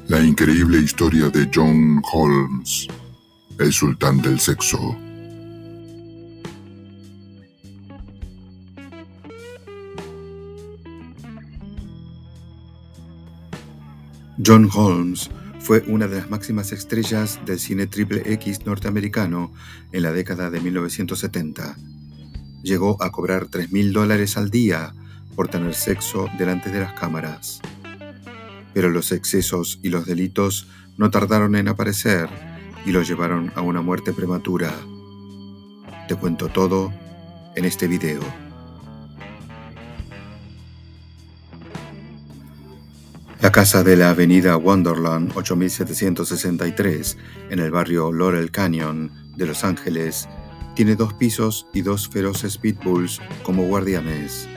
La increíble historia de John Holmes, el sultán del sexo. John Holmes fue una de las máximas estrellas del cine XXX norteamericano en la década de 1970. Llegó a cobrar $3,000 al día por tener sexo delante de las cámaras. Pero los excesos y los delitos no tardaron en aparecer y lo llevaron a una muerte prematura. Te cuento todo en este video. La casa de la avenida Wonderland 8763 en el barrio Laurel Canyon de Los Ángeles tiene 2 pisos y 2 feroces pitbulls como guardianes.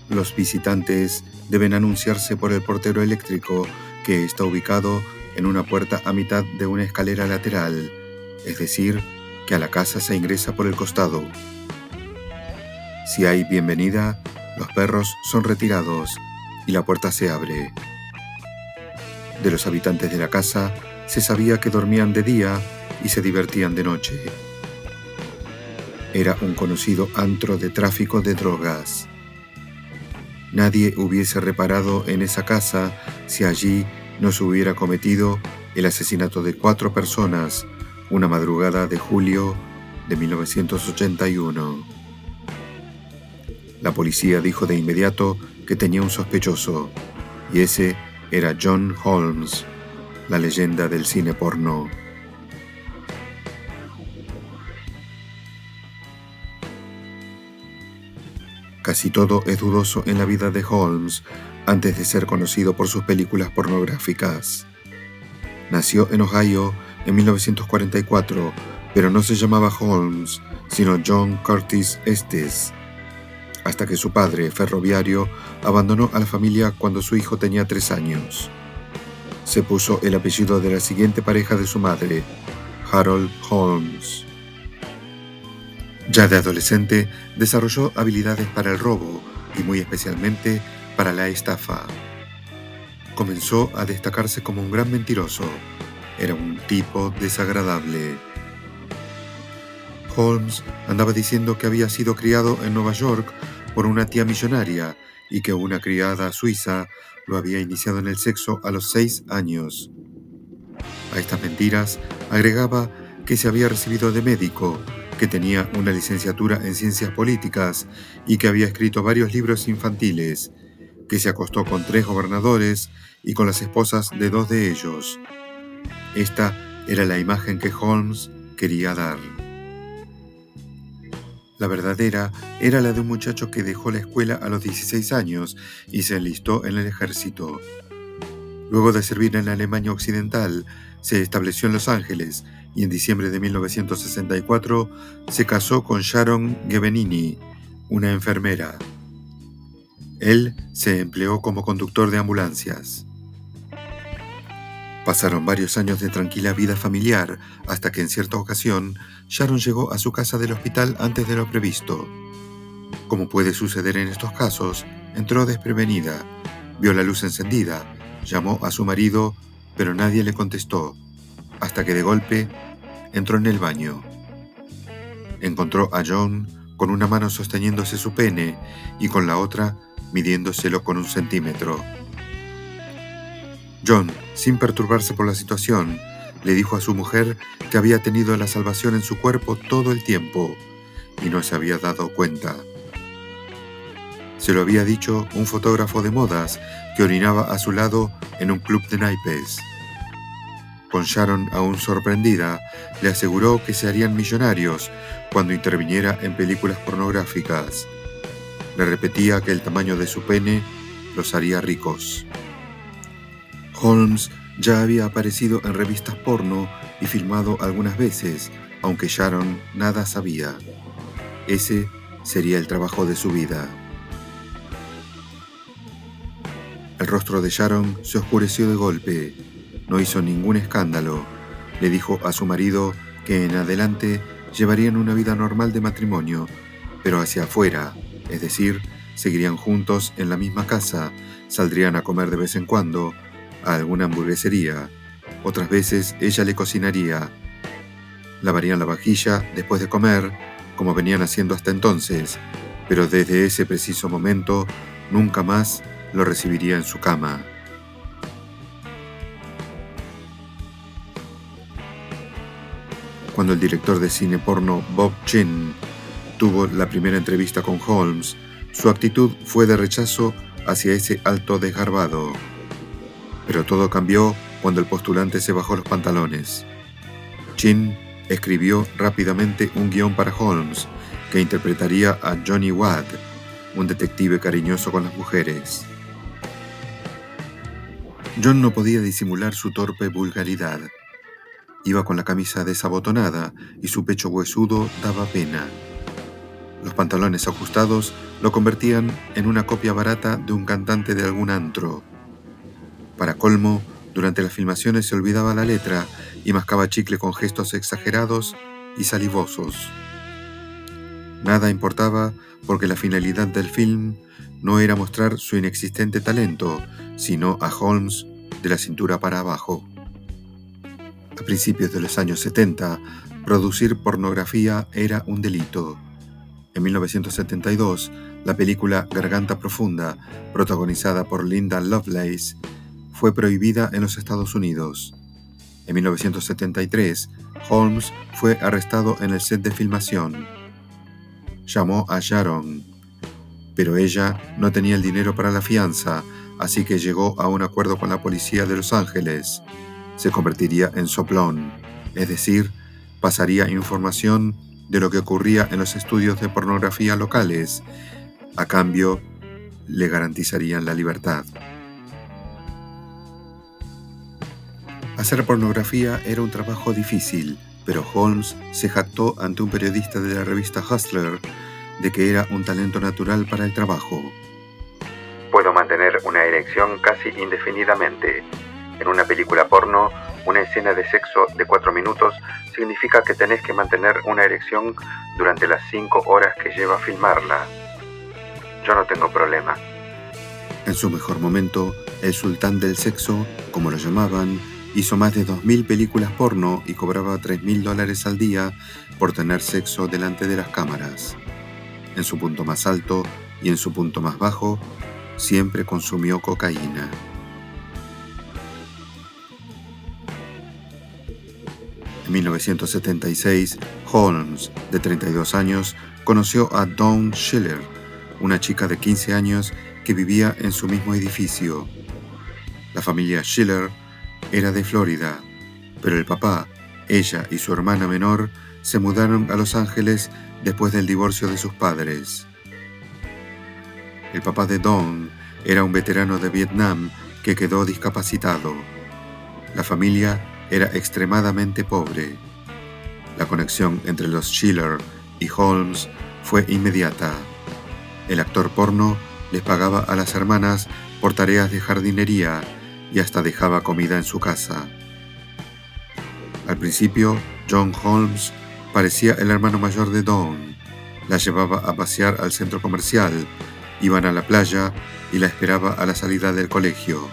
Los visitantes deben anunciarse por el portero eléctrico que está ubicado en una puerta a mitad de una escalera lateral, es decir, que a la casa se ingresa por el costado. Si hay bienvenida, los perros son retirados y la puerta se abre. De los habitantes de la casa se sabía que dormían de día y se divertían de noche. Era un conocido antro de tráfico de drogas. Nadie hubiese reparado en esa casa si allí no se hubiera cometido el asesinato de 4 personas una madrugada de julio de 1981. La policía dijo de inmediato que tenía un sospechoso, y ese era John Holmes, la leyenda del cine porno. Casi todo es dudoso en la vida de Holmes antes de ser conocido por sus películas pornográficas. Nació en Ohio en 1944, pero no se llamaba Holmes, sino John Curtis Estes, hasta que su padre, ferroviario, abandonó a la familia cuando su hijo tenía 3 años. Se puso el apellido de la siguiente pareja de su madre, Harold Holmes. Ya de adolescente, desarrolló habilidades para el robo y muy especialmente para la estafa. Comenzó a destacarse como un gran mentiroso. Era un tipo desagradable. Holmes andaba diciendo que había sido criado en Nueva York por una tía millonaria y que una criada suiza lo había iniciado en el sexo a los 6 años. A estas mentiras agregaba que se había recibido de médico, que tenía una licenciatura en ciencias políticas y que había escrito varios libros infantiles, que se acostó con 3 gobernadores y con las esposas de 2 de ellos. Esta era la imagen que Holmes quería dar. La verdadera era la de un muchacho que dejó la escuela a los 16 años y se enlistó en el ejército. Luego de servir en la Alemania Occidental, se estableció en Los Ángeles y en diciembre de 1964 se casó con Sharon Gebenini, una enfermera. Él se empleó como conductor de ambulancias. Pasaron varios años de tranquila vida familiar hasta que en cierta ocasión Sharon llegó a su casa del hospital antes de lo previsto. Como puede suceder en estos casos, entró desprevenida, vio la luz encendida, llamó a su marido, pero nadie le contestó, hasta que de golpe entró en el baño. Encontró a John con una mano sosteniéndose su pene y con la otra midiéndoselo con 1 centímetro. John, sin perturbarse por la situación, le dijo a su mujer que había tenido la salvación en su cuerpo todo el tiempo y no se había dado cuenta. Se lo había dicho un fotógrafo de modas que orinaba a su lado en un club de naipes. Con Sharon aún sorprendida, le aseguró que se harían millonarios cuando interviniera en películas pornográficas. Le repetía que el tamaño de su pene los haría ricos. Holmes ya había aparecido en revistas porno y filmado algunas veces, aunque Sharon nada sabía. Ese sería el trabajo de su vida. El rostro de Sharon se oscureció de golpe. No hizo ningún escándalo. Le dijo a su marido que en adelante llevarían una vida normal de matrimonio, pero hacia afuera, es decir, seguirían juntos en la misma casa, saldrían a comer de vez en cuando, a alguna hamburguesería. Otras veces ella le cocinaría. Lavarían la vajilla después de comer, como venían haciendo hasta entonces, pero desde ese preciso momento nunca más lo recibiría en su cama. Cuando el director de cine porno Bob Chin tuvo la primera entrevista con Holmes, su actitud fue de rechazo hacia ese alto desgarbado. Pero todo cambió cuando el postulante se bajó los pantalones. Chin escribió rápidamente un guión para Holmes, que interpretaría a Johnny Watt, un detective cariñoso con las mujeres. John no podía disimular su torpe vulgaridad. Iba con la camisa desabotonada y su pecho huesudo daba pena. Los pantalones ajustados lo convertían en una copia barata de un cantante de algún antro. Para colmo, durante las filmaciones se olvidaba la letra y mascaba chicle con gestos exagerados y salivosos. Nada importaba porque la finalidad del film no era mostrar su inexistente talento, sino a Holmes de la cintura para abajo. A principios de los años 70, producir pornografía era un delito. En 1972, la película Garganta Profunda, protagonizada por Linda Lovelace, fue prohibida en los Estados Unidos. En 1973, Holmes fue arrestado en el set de filmación. Llamó a Sharon, pero ella no tenía el dinero para la fianza, así que llegó a un acuerdo con la policía de Los Ángeles. Se convertiría en soplón, es decir, pasaría información de lo que ocurría en los estudios de pornografía locales. A cambio, le garantizarían la libertad. Hacer pornografía era un trabajo difícil, pero Holmes se jactó ante un periodista de la revista Hustler de que era un talento natural para el trabajo. Puedo mantener una erección casi indefinidamente. En una película porno, una escena de sexo de 4 minutos significa que tenés que mantener una erección durante las 5 horas que lleva filmarla. Yo no tengo problema. En su mejor momento, el sultán del sexo, como lo llamaban, hizo más de 2.000 películas porno y cobraba $3.000 al día por tener sexo delante de las cámaras. En su punto más alto y en su punto más bajo, siempre consumió cocaína. En 1976, Holmes, de 32 años, conoció a Dawn Schiller, una chica de 15 años que vivía en su mismo edificio. La familia Schiller era de Florida, pero el papá, ella y su hermana menor se mudaron a Los Ángeles después del divorcio de sus padres. El papá de Dawn era un veterano de Vietnam que quedó discapacitado. La familia era extremadamente pobre. La conexión entre los Schiller y Holmes fue inmediata. El actor porno les pagaba a las hermanas por tareas de jardinería y hasta dejaba comida en su casa. Al principio, John Holmes parecía el hermano mayor de Dawn. La llevaba a pasear al centro comercial, iban a la playa y la esperaba a la salida del colegio.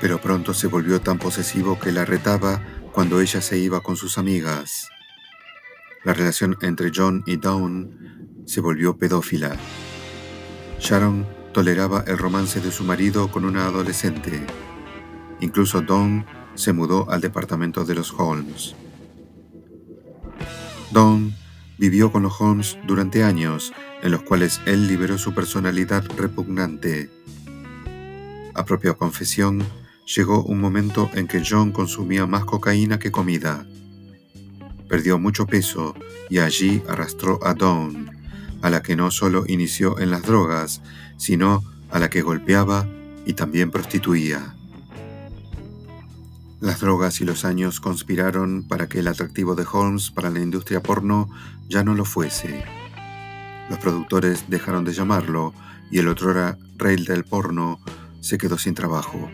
Pero pronto se volvió tan posesivo que la retaba cuando ella se iba con sus amigas. La relación entre John y Dawn se volvió pedófila. Sharon toleraba el romance de su marido con una adolescente. Incluso Dawn se mudó al departamento de los Holmes. Dawn vivió con los Holmes durante años, en los cuales él liberó su personalidad repugnante. A propia confesión, llegó un momento en que John consumía más cocaína que comida. Perdió mucho peso y allí arrastró a Dawn, a la que no solo inició en las drogas, sino a la que golpeaba y también prostituía. Las drogas y los años conspiraron para que el atractivo de Holmes para la industria porno ya no lo fuese. Los productores dejaron de llamarlo y el otrora rey del porno se quedó sin trabajo.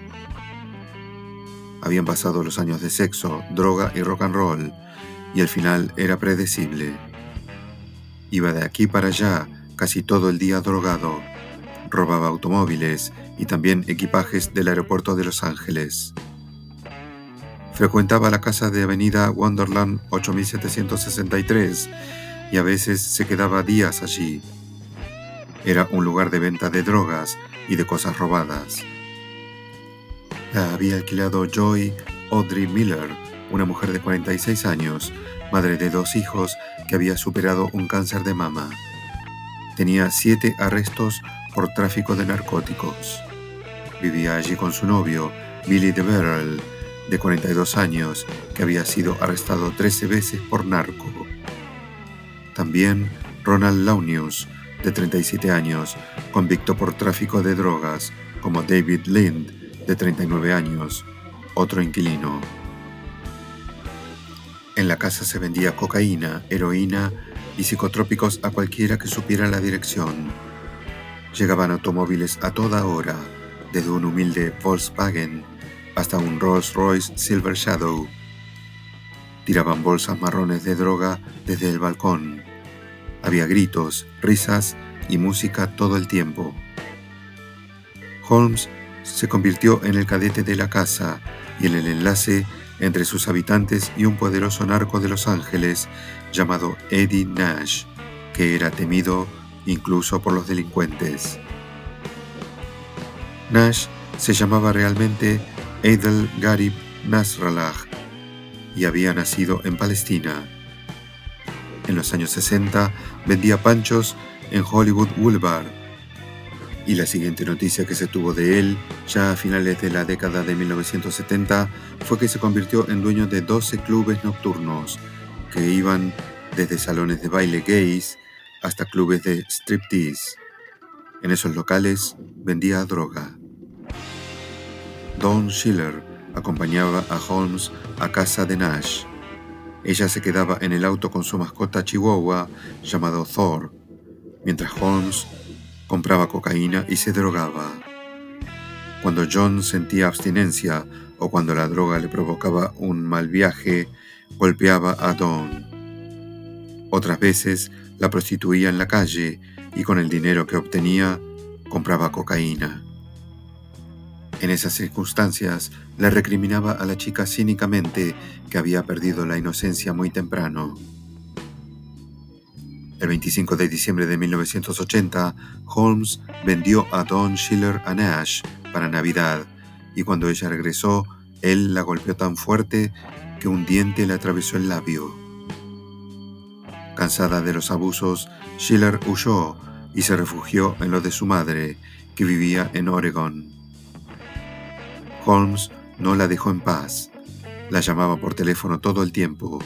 Habían pasado los años de sexo, droga y rock and roll, y el final era predecible. Iba de aquí para allá casi todo el día drogado, robaba automóviles y también equipajes del aeropuerto de Los Ángeles. Frecuentaba la casa de Avenida Wonderland 8763 y a veces se quedaba días allí. Era un lugar de venta de drogas y de cosas robadas. La había alquilado Joy Audrey Miller, una mujer de 46 años, madre de 2 hijos que había superado un cáncer de mama. Tenía 7 arrestos por tráfico de narcóticos. Vivía allí con su novio, Billy DeVerrell, de 42 años, que había sido arrestado 13 veces por narco. También Ronald Launius, de 37 años, convicto por tráfico de drogas, como David Lind, de 39 años, otro inquilino. En la casa se vendía cocaína, heroína y psicotrópicos a cualquiera que supiera la dirección. Llegaban automóviles a toda hora, desde un humilde Volkswagen hasta un Rolls-Royce Silver Shadow. Tiraban bolsas marrones de droga desde el balcón. Había gritos, risas y música todo el tiempo. Holmes se convirtió en el cadete de la casa y en el enlace entre sus habitantes y un poderoso narco de Los Ángeles llamado Eddie Nash, que era temido incluso por los delincuentes. Nash se llamaba realmente Adel Garib Nasrallah y había nacido en Palestina. En los años 60 vendía panchos en Hollywood Boulevard, y la siguiente noticia que se tuvo de él, ya a finales de la década de 1970, fue que se convirtió en dueño de 12 clubes nocturnos, que iban desde salones de baile gays hasta clubes de striptease. En esos locales vendía droga. Dawn Schiller acompañaba a Holmes a casa de Nash. Ella se quedaba en el auto con su mascota chihuahua llamado Thor, mientras Holmes compraba cocaína y se drogaba. Cuando John sentía abstinencia o cuando la droga le provocaba un mal viaje, golpeaba a Dawn. Otras veces la prostituía en la calle y con el dinero que obtenía compraba cocaína. En esas circunstancias le recriminaba a la chica cínicamente que había perdido la inocencia muy temprano. El 25 de diciembre de 1980, Holmes vendió a Dawn Schiller a Nash para Navidad, y cuando ella regresó, él la golpeó tan fuerte que un diente le atravesó el labio. Cansada de los abusos, Schiller huyó y se refugió en lo de su madre, que vivía en Oregon. Holmes no la dejó en paz. La llamaba por teléfono todo el tiempo.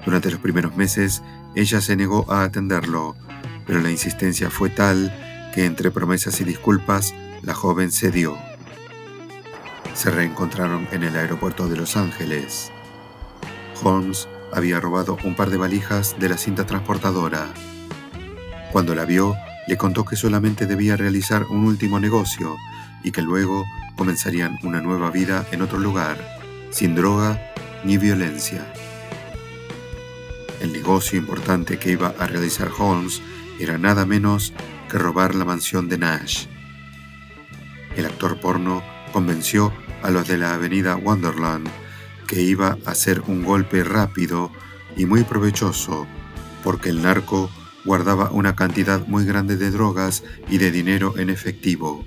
Durante los primeros meses, ella se negó a atenderlo, pero la insistencia fue tal que entre promesas y disculpas, la joven cedió. Se reencontraron en el aeropuerto de Los Ángeles. Holmes había robado un par de valijas de la cinta transportadora. Cuando la vio, le contó que solamente debía realizar un último negocio y que luego comenzarían una nueva vida en otro lugar, sin droga ni violencia. El negocio importante que iba a realizar Holmes era nada menos que robar la mansión de Nash. El actor porno convenció a los de la avenida Wonderland que iba a ser un golpe rápido y muy provechoso, porque el narco guardaba una cantidad muy grande de drogas y de dinero en efectivo.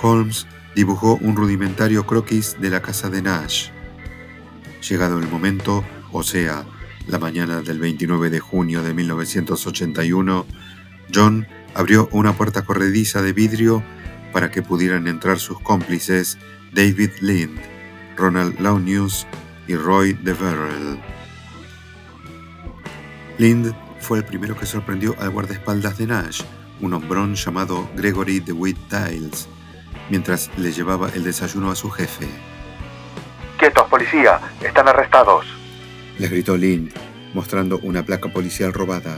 Holmes dibujó un rudimentario croquis de la casa de Nash. Llegado el momento, o sea, la mañana del 29 de junio de 1981, John abrió una puerta corrediza de vidrio para que pudieran entrar sus cómplices David Lind, Ronald Launius y Roy DeVerrell. Lind fue el primero que sorprendió al guardaespaldas de Nash, un hombrón llamado Gregory DeWitt Diles, mientras le llevaba el desayuno a su jefe. ¡Quietos, policía! ¡Están arrestados!, les gritó Lind, mostrando una placa policial robada.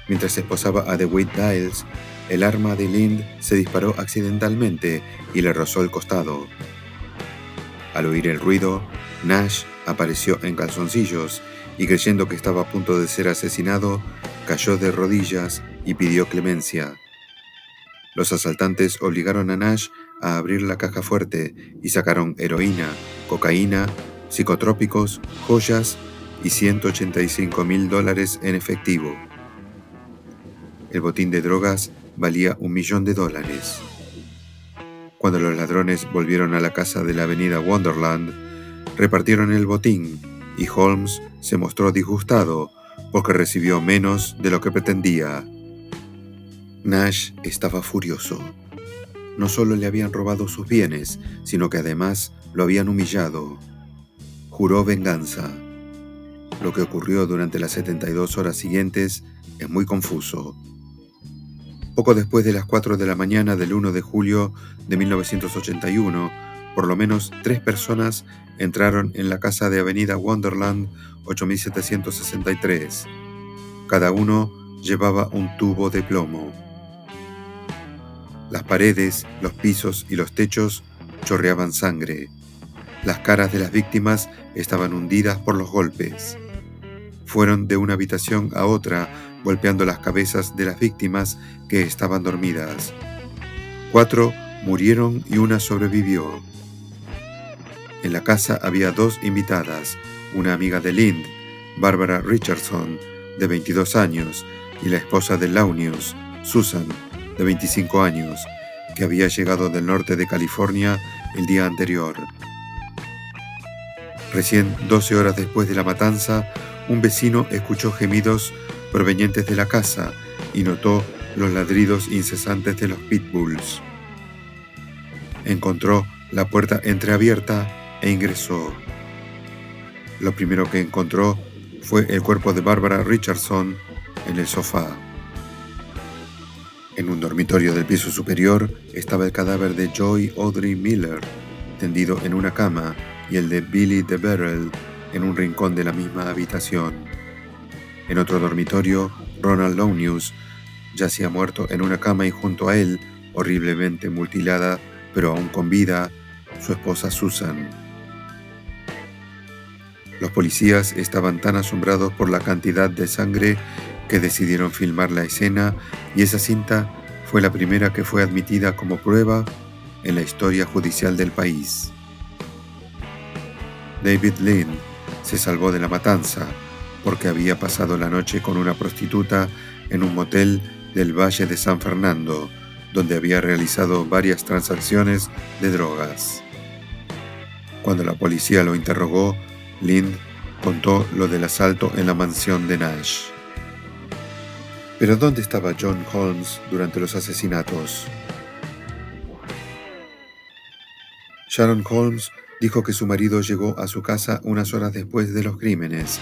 Mientras esposaba a DeWitt Diles, el arma de Lind se disparó accidentalmente y le rozó el costado. Al oír el ruido, Nash apareció en calzoncillos y, creyendo que estaba a punto de ser asesinado, cayó de rodillas y pidió clemencia. Los asaltantes obligaron a Nash a abrir la caja fuerte y sacaron heroína, cocaína, psicotrópicos, joyas y $185,000 en efectivo. El botín de drogas valía $1 millón. Cuando los ladrones volvieron a la casa de la avenida Wonderland, repartieron el botín y Holmes se mostró disgustado porque recibió menos de lo que pretendía. Nash estaba furioso. No solo le habían robado sus bienes, sino que además lo habían humillado. Juró venganza. Lo que ocurrió durante las 72 horas siguientes es muy confuso. Poco después de las 4 de la mañana del 1 de julio de 1981, por lo menos 3 personas entraron en la casa de Avenida Wonderland 8763. Cada uno llevaba un tubo de plomo. Las paredes, los pisos y los techos chorreaban sangre. Las caras de las víctimas estaban hundidas por los golpes. Fueron de una habitación a otra, golpeando las cabezas de las víctimas que estaban dormidas. 4 murieron y una sobrevivió. En la casa había 2 invitadas, una amiga de Lind, Barbara Richardson, de 22 años, y la esposa de Launius, Susan, de 25 años, que había llegado del norte de California el día anterior. Recién 12 horas después de la matanza, un vecino escuchó gemidos provenientes de la casa y notó los ladridos incesantes de los pitbulls. Encontró la puerta entreabierta e ingresó. Lo primero que encontró fue el cuerpo de Barbara Richardson en el sofá. En un dormitorio del piso superior estaba el cadáver de Joy Audrey Miller, tendido en una cama, y el de Billy DeBerrell en un rincón de la misma habitación. En otro dormitorio, Ronald Launius yacía muerto en una cama y junto a él, horriblemente mutilada, pero aún con vida, su esposa Susan. Los policías estaban tan asombrados por la cantidad de sangre que decidieron filmar la escena, y esa cinta fue la primera que fue admitida como prueba en la historia judicial del país. David Lind se salvó de la matanza porque había pasado la noche con una prostituta en un motel del Valle de San Fernando, donde había realizado varias transacciones de drogas. Cuando la policía lo interrogó, Lind contó lo del asalto en la mansión de Nash. ¿Pero dónde estaba John Holmes durante los asesinatos? Sharon Holmes dijo que su marido llegó a su casa unas horas después de los crímenes,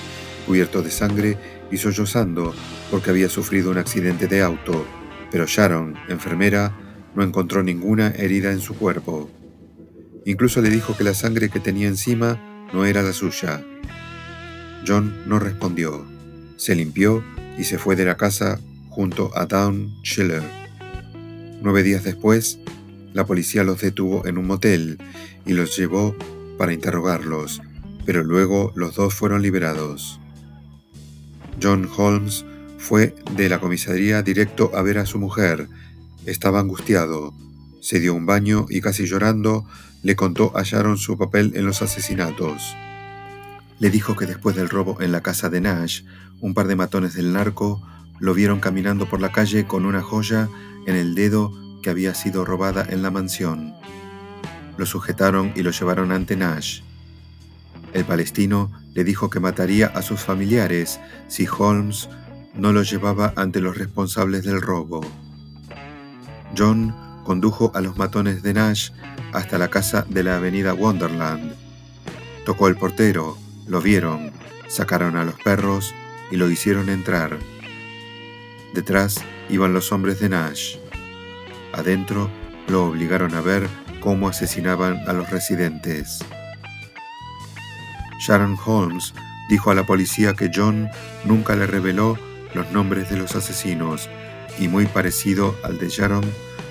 cubierto de sangre y sollozando porque había sufrido un accidente de auto, pero Sharon, enfermera, no encontró ninguna herida en su cuerpo. Incluso le dijo que la sangre que tenía encima no era la suya. John no respondió. Se limpió y se fue de la casa junto a Dawn Schiller. 9 días después, la policía los detuvo en un motel y los llevó para interrogarlos, pero luego los 2 fueron liberados. John Holmes fue de la comisaría directo a ver a su mujer. Estaba angustiado. Se dio un baño y casi llorando le contó a Sharon su papel en los asesinatos. Le dijo que después del robo en la casa de Nash, un par de matones del narco lo vieron caminando por la calle con una joya en el dedo que había sido robada en la mansión. Lo sujetaron y lo llevaron ante Nash. El palestino le dijo que mataría a sus familiares si Holmes no lo llevaba ante los responsables del robo. John condujo a los matones de Nash hasta la casa de la avenida Wonderland. Tocó el portero, lo vieron, sacaron a los perros y lo hicieron entrar. Detrás iban los hombres de Nash. Adentro lo obligaron a ver cómo asesinaban a los residentes. Sharon Holmes dijo a la policía que John nunca le reveló los nombres de los asesinos, y muy parecido al de Sharon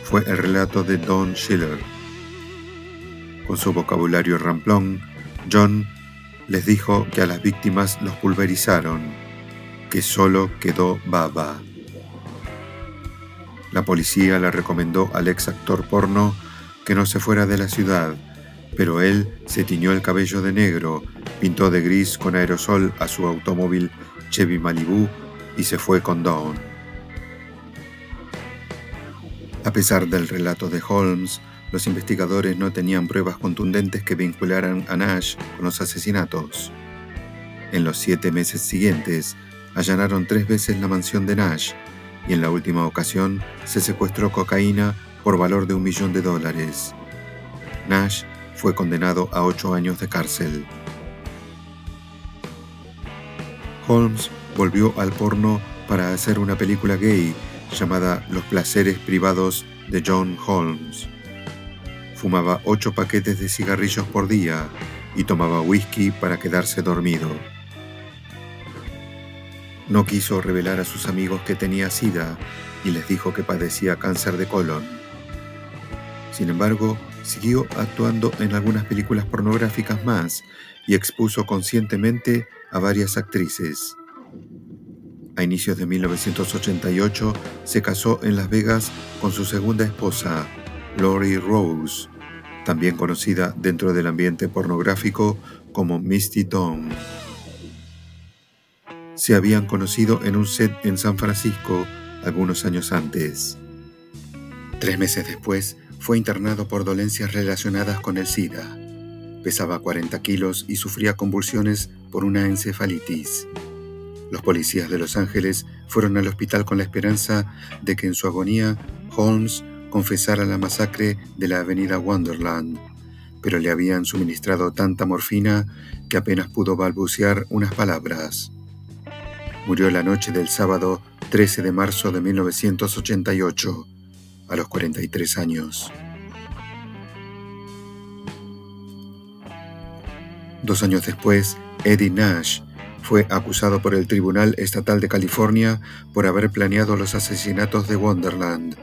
fue el relato de Dawn Schiller. Con su vocabulario ramplón, John les dijo que a las víctimas los pulverizaron, que solo quedó baba. La policía le recomendó al ex actor porno que no se fuera de la ciudad, pero él se tiñó el cabello de negro, pintó de gris con aerosol a su automóvil Chevy Malibu y se fue con Dawn. A pesar del relato de Holmes, los investigadores no tenían pruebas contundentes que vincularan a Nash con los asesinatos. En los 7 meses siguientes, allanaron 3 veces la mansión de Nash y en la última ocasión se secuestró cocaína por valor de $1 millón. Nash fue condenado a 8 años de cárcel. Holmes volvió al porno para hacer una película gay llamada Los placeres privados de John Holmes. Fumaba 8 paquetes de cigarrillos por día y tomaba whisky para quedarse dormido. No quiso revelar a sus amigos que tenía SIDA y les dijo que padecía cáncer de colon. Sin embargo, siguió actuando en algunas películas pornográficas más y expuso conscientemente a varias actrices. A inicios de 1988 se casó en Las Vegas con su segunda esposa, Lori Rose, también conocida dentro del ambiente pornográfico como Misty Dawn. Se habían conocido en un set en San Francisco algunos años antes. 3 meses después, fue internado por dolencias relacionadas con el SIDA. Pesaba 40 kilos y sufría convulsiones por una encefalitis. Los policías de Los Ángeles fueron al hospital con la esperanza de que en su agonía Holmes confesara la masacre de la avenida Wonderland, pero le habían suministrado tanta morfina que apenas pudo balbucear unas palabras. Murió la noche del sábado 13 de marzo de 1988, a los 43 años. 2 años después, Eddie Nash fue acusado por el Tribunal Estatal de California por haber planeado los asesinatos de Wonderland.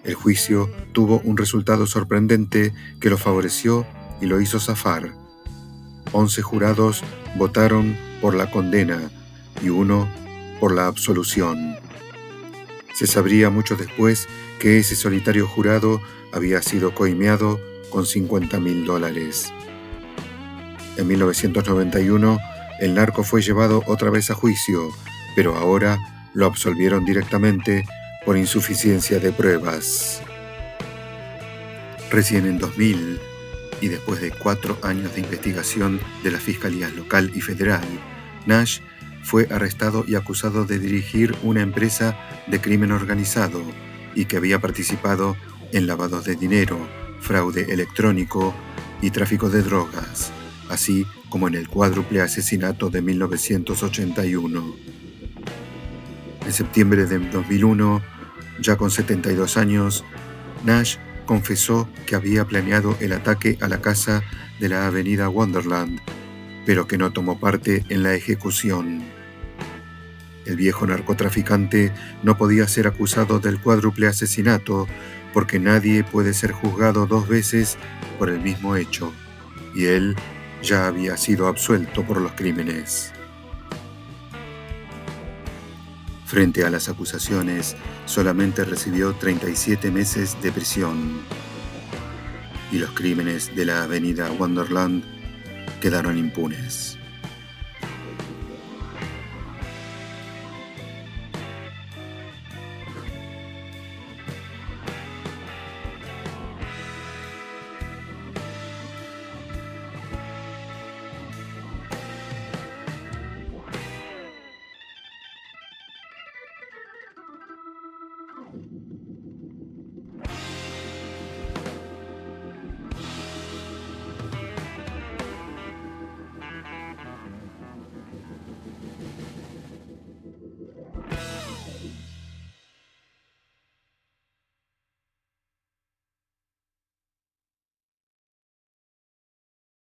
El juicio tuvo un resultado sorprendente que lo favoreció y lo hizo zafar. 11 jurados votaron por la condena y 1 por la absolución. Se sabría mucho después que ese solitario jurado había sido coimeado con $50,000. En 1991, el narco fue llevado otra vez a juicio, pero ahora lo absolvieron directamente por insuficiencia de pruebas. Recién en 2000, y después de 4 años de investigación de las fiscalías local y federal, Nash fue arrestado y acusado de dirigir una empresa de crimen organizado y que había participado en lavado de dinero, fraude electrónico y tráfico de drogas, así como en el cuádruple asesinato de 1981. En septiembre de 2001, ya con 72 años, Nash confesó que había planeado el ataque a la casa de la avenida Wonderland, pero que no tomó parte en la ejecución. El viejo narcotraficante no podía ser acusado del cuádruple asesinato porque nadie puede ser juzgado 2 veces por el mismo hecho, y él ya había sido absuelto por los crímenes. Frente a las acusaciones, solamente recibió 37 meses de prisión, y los crímenes de la avenida Wonderland quedaron impunes.